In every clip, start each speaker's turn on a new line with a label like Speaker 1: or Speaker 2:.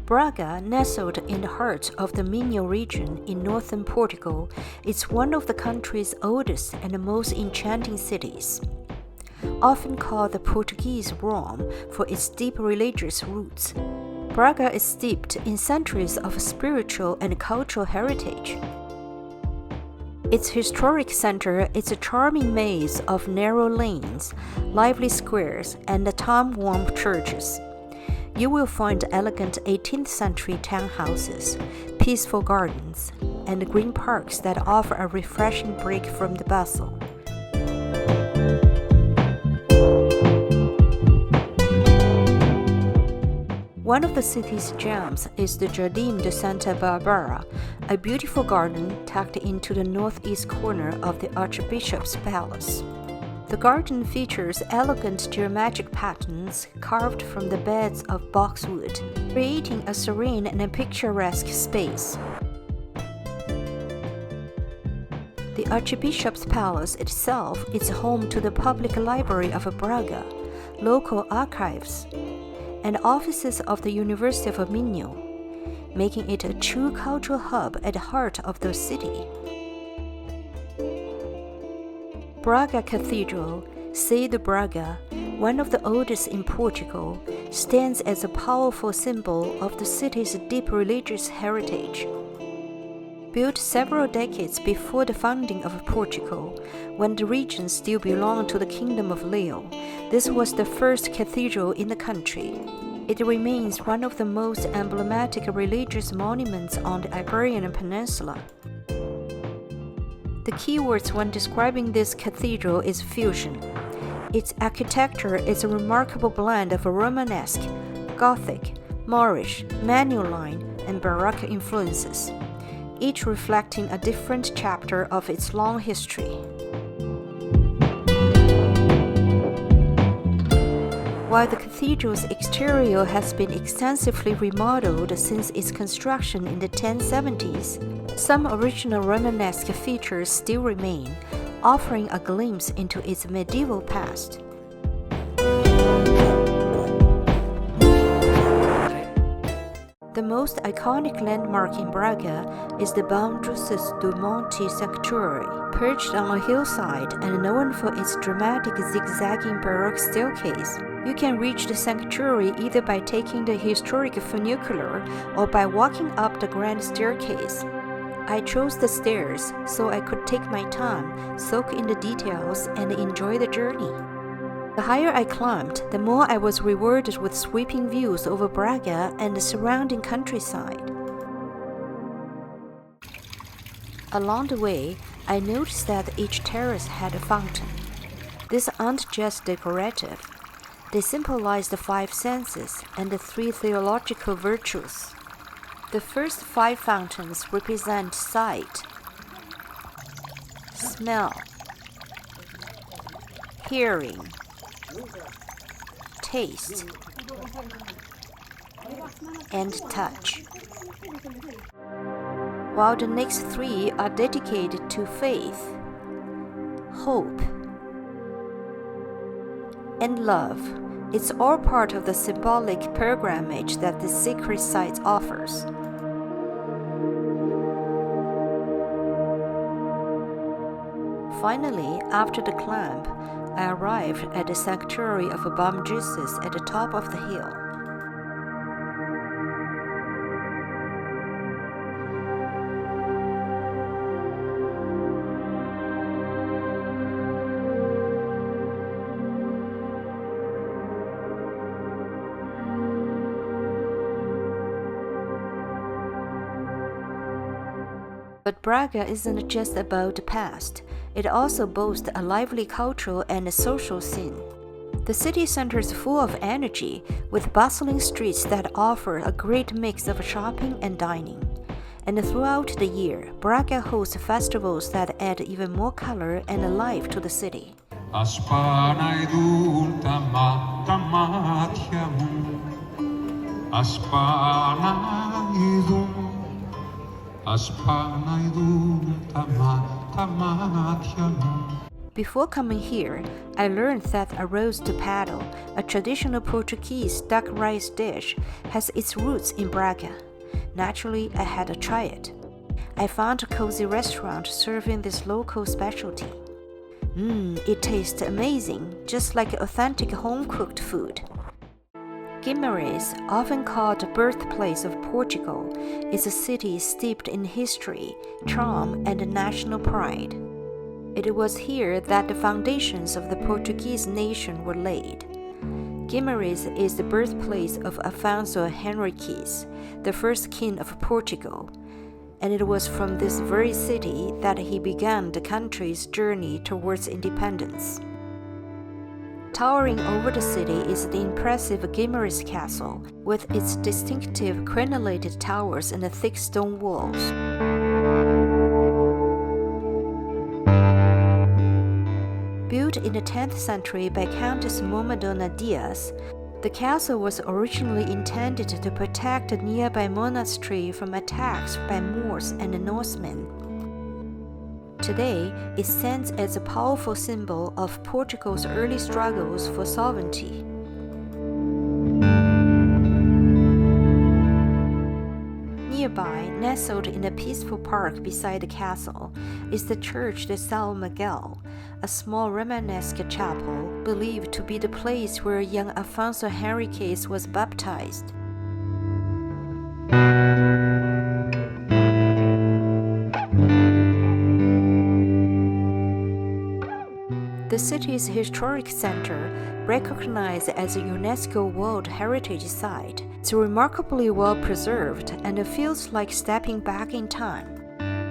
Speaker 1: Braga, nestled in the heart of the Minho region in northern Portugal, is one of the country's oldest and most enchanting cities. Often called the Portuguese Rome for its deep religious roots, Braga is steeped in centuries of spiritual and cultural heritage. Its historic center is a charming maze of narrow lanes, lively squares, and time-worn churches. You will find elegant 18th century townhouses, peaceful gardens, and green parks that offer a refreshing break from the bustle. One of the city's gems is the Jardim de Santa Bárbara, a beautiful garden tucked into the northeast corner of the Archbishop's Palace. The garden features elegant geometric patterns carved from the beds of boxwood, creating a serene and picturesque space. The Archbishop's Palace itself is home to the Public Library of Braga, local archives, and offices of the University of Minho, making it a true cultural hub at the heart of the city. Braga Cathedral, Sé de Braga, one of the oldest in Portugal, stands as a powerful symbol of the city's deep religious heritage. Built several decades before the founding of Portugal, when the region still belonged to the Kingdom of Leon, this was the first cathedral in the country. It remains one of the most emblematic religious monuments on the Iberian Peninsula. The keywords when describing this cathedral is fusion. Its architecture is a remarkable blend of Romanesque, Gothic, Moorish, Manueline, and Baroque influences, each reflecting a different chapter of its long history. While the cathedral's exterior has been extensively remodeled since its construction in the 1070s, some original Romanesque features still remain, offering a glimpse into its medieval past. The most iconic landmark in Braga is the Bom-Jesus do Monte Sanctuary, perched on a hillside and known for its dramatic zigzagging Baroque staircase. You can reach the sanctuary either by taking the historic funicular or by walking up the grand staircase. I chose the stairs so I could take my time, soak in the details, and enjoy the journey. The higher I climbed, the more I was rewarded with sweeping views over Braga and the surrounding countryside. Along the way, I noticed that each terrace had a fountain. These aren't just decorative. They symbolize the five senses and the three theological virtues. The first five fountains represent sight, smell, hearing, taste, and touch, while the next three are dedicated to faith, hope, and love. It's all part of the symbolic pilgrimage that the sacred site offers. Finally, after the climb, I arrived at the sanctuary of Bom-Jesus at the top of the hill. But Braga isn't just about the past. It also boasts a lively cultural and social scene. The city center is full of energy, with bustling streets that offer a great mix of shopping and dining. And throughout the year, Braga hosts festivals that add even more color and life to the city. Before coming here, I learned that arroz de pato, a traditional Portuguese duck rice dish, has its roots in Braga. Naturally, I had to try it. I found a cozy restaurant serving this local specialty. It tastes amazing, just like authentic home-cooked food. Guimarães, often called the birthplace of Portugal, is a city steeped in history, charm, and national pride. It was here that the foundations of the Portuguese nation were laid. Guimarães is the birthplace of Afonso Henriques, the first king of Portugal, and it was from this very city that he began the country's journey towards independence. Towering over the city is the impressive Guimarães Castle, with its distinctive crenellated towers and thick stone walls. Built in the 10th century by Countess Momadona Diaz, the castle was originally intended to protect the nearby monastery from attacks by Moors and Norsemen. Today, it stands as a powerful symbol of Portugal's early struggles for sovereignty. Nearby, nestled in a peaceful park beside the castle, is the Church de São Miguel, a small Romanesque chapel believed to be the place where young Afonso Henriques was baptized. The city's historic center, recognized as a UNESCO World Heritage Site, is remarkably well preserved and feels like stepping back in time.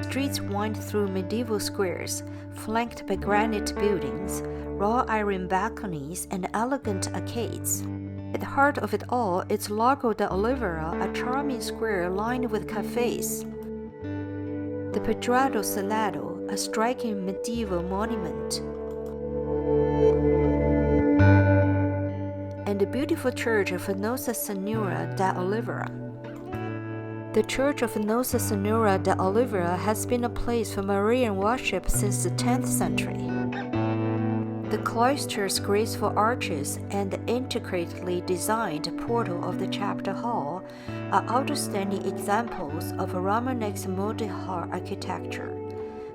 Speaker 1: Streets wind through medieval squares, flanked by granite buildings, wrought iron balconies, and elegant arcades. At the heart of it all is Largo da Oliveira, a charming square lined with cafes. The Pedrado Salado, a striking medieval monument, and the beautiful church of Nossa Senhora da Oliveira. The Church of Nossa Senhora da Oliveira has been a place for Marian worship since the 10th century. The cloister's graceful arches and the intricately designed portal of the chapter hall are outstanding examples of Romanesque multi-hall architecture,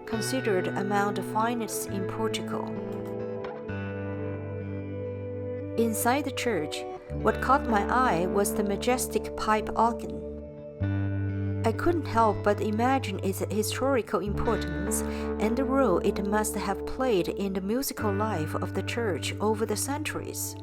Speaker 1: considered among the finest in Portugal. Inside the church, what caught my eye was the majestic pipe organ. I couldn't help but imagine its historical importance and the role it must have played in the musical life of the church over the centuries.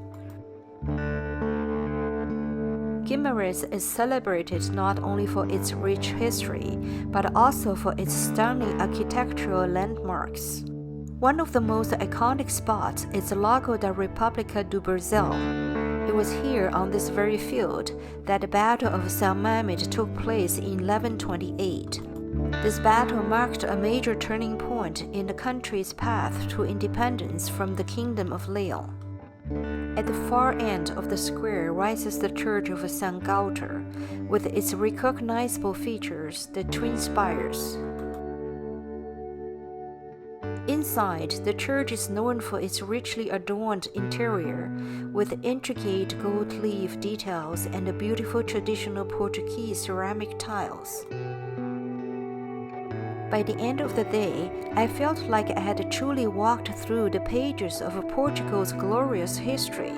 Speaker 1: Guimarães is celebrated not only for its rich history, but also for its stunning architectural landmarks. One of the most iconic spots is the Lago da República do Brasil. It was here on this very field that the Battle of São Mamede took place in 1128. This battle marked a major turning point in the country's path to independence from the Kingdom of Leon. At the far end of the square rises the Church of São Gauter, with its recognizable features, the twin spires. Inside, the church is known for its richly adorned interior, with intricate gold leaf details and beautiful traditional Portuguese ceramic tiles. By the end of the day, I felt like I had truly walked through the pages of Portugal's glorious history.